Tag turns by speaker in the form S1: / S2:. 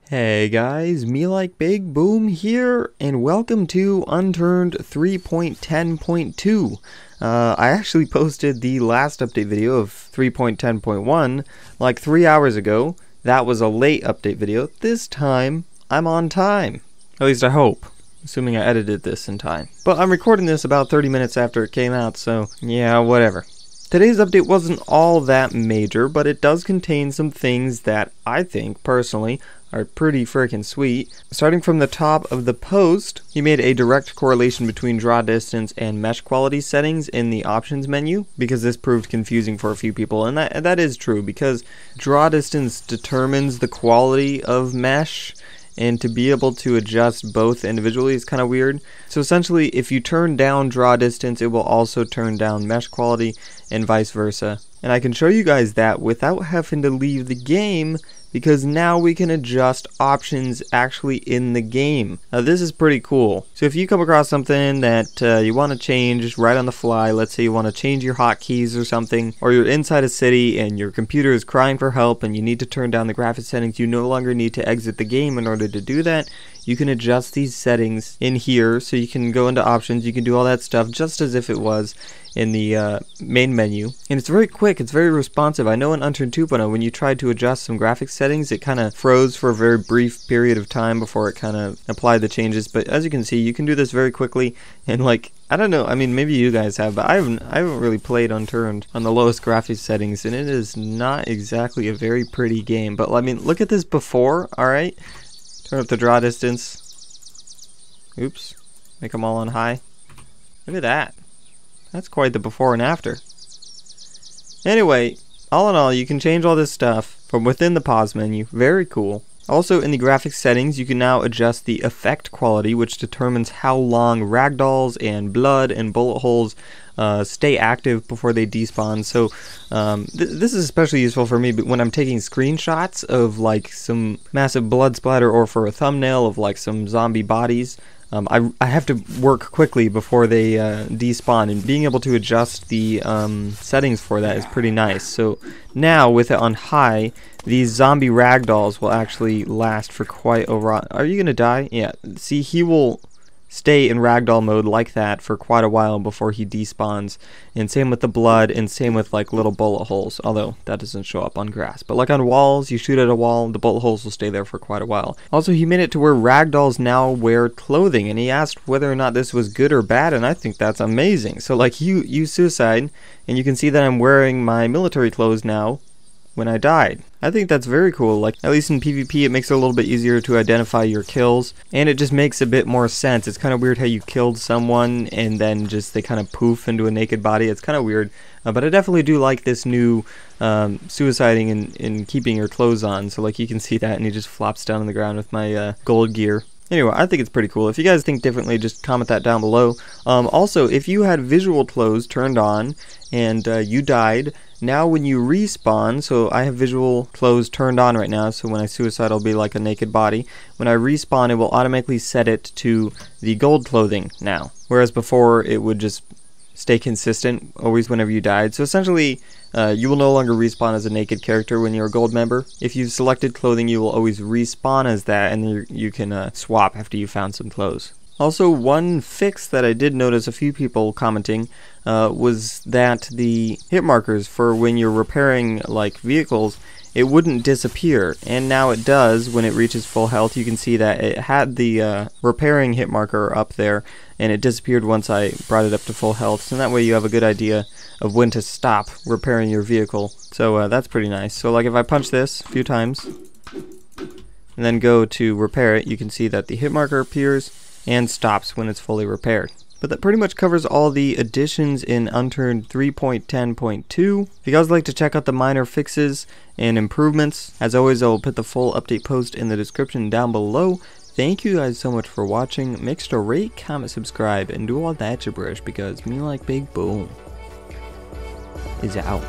S1: Hey guys, MeLikeBigBoom here, and welcome to Unturned 3.10.2. I actually posted the last update video of 3.10.1 like 3 hours ago. That was a late update video. This time, I'm on time. At least I hope. Assuming I edited this in time. But I'm recording this about 30 minutes after it came out, so yeah, whatever. Today's update wasn't all that major, but it does contain some things that I think, personally, are pretty freaking sweet. Starting from the top of the post, he made a direct correlation between draw distance and mesh quality settings in the options menu, because this proved confusing for a few people, and that is true, because draw distance determines the quality of mesh, and to be able to adjust both individually is kind of weird. So essentially, if you turn down draw distance, it will also turn down mesh quality, and vice versa. And I can show you guys that without having to leave the game, because now we can adjust options actually in the game. Now this is pretty cool. So if you come across something that you want to change right on the fly, let's say you want to change your hotkeys or something, or you're inside a city and your computer is crying for help and you need to turn down the graphics settings, you no longer need to exit the game in order to do that. You can adjust these settings in here, so you can go into options, you can do all that stuff just as if it was in the main menu. And it's very quick, it's very responsive. I know in Unturned 2.0 when you tried to adjust some graphics settings, it kind of froze for a very brief period of time before it kind of applied the changes. But as you can see, you can do this very quickly, and like, I don't know, I mean maybe you guys have, but I haven't really played Unturned on the lowest graphics settings, and it is not exactly a very pretty game. But I mean, look at this before, alright? Turn up the draw distance. Oops. Make them all on high. Look at that. That's quite the before and after. Anyway, all in all, you can change all this stuff from within the pause menu. Very cool. Also, in the graphics settings, you can now adjust the effect quality, which determines how long ragdolls and blood and bullet holes stay active before they despawn. So this is especially useful for me when I'm taking screenshots of like some massive blood splatter, or for a thumbnail of like some zombie bodies. I have to work quickly before they despawn, and being able to adjust the settings for that is pretty nice. So now with it on high, these zombie ragdolls will actually last for quite a while. Are you gonna die? Yeah, see, he will stay in ragdoll mode like that for quite a while before he despawns, and same with the blood, and same with like little bullet holes, although that doesn't show up on grass. But like on walls, you shoot at a wall, the bullet holes will stay there for quite a while. Also, he made it to where ragdolls now wear clothing, and he asked whether or not this was good or bad, and I think that's amazing. So like, you use suicide, and you can see that I'm wearing my military clothes now when I died. I think that's very cool. Like, at least in PvP, it makes it a little bit easier to identify your kills, and it just makes a bit more sense. It's kind of weird how you killed someone and then just they kind of poof into a naked body. It's kind of weird, but I definitely do like this new suiciding and keeping your clothes on. So like, you can see that, and he just flops down on the ground with my gold gear. Anyway, I think it's pretty cool. If you guys think differently, just comment that down below. Also, if you had visual clothes turned on and you died, now when you respawn, so I have visual clothes turned on right now, so when I suicide I'll be like a naked body. When I respawn, it will automatically set it to the gold clothing now, whereas before it would just stay consistent always whenever you died. So essentially, you will no longer respawn as a naked character when you're a gold member. If you've selected clothing, you will always respawn as that, and you can swap after you found some clothes. Also, one fix that I did notice a few people commenting was that the hit markers for when you're repairing like vehicles, it wouldn't disappear, and now it does when it reaches full health. You can see that it had the repairing hit marker up there, and it disappeared once I brought it up to full health, so that way you have a good idea of when to stop repairing your vehicle. So that's pretty nice. So like, if I punch this a few times and then go to repair it, you can see that the hit marker appears and stops when it's fully repaired. But that pretty much covers all the additions in Unturned 3.10.2. If you guys would like to check out the minor fixes and improvements, as always, I will put the full update post in the description down below. Thank you guys so much for watching. Make sure to rate, comment, subscribe, and do all that gibberish, because MeLikeBigBoom is out.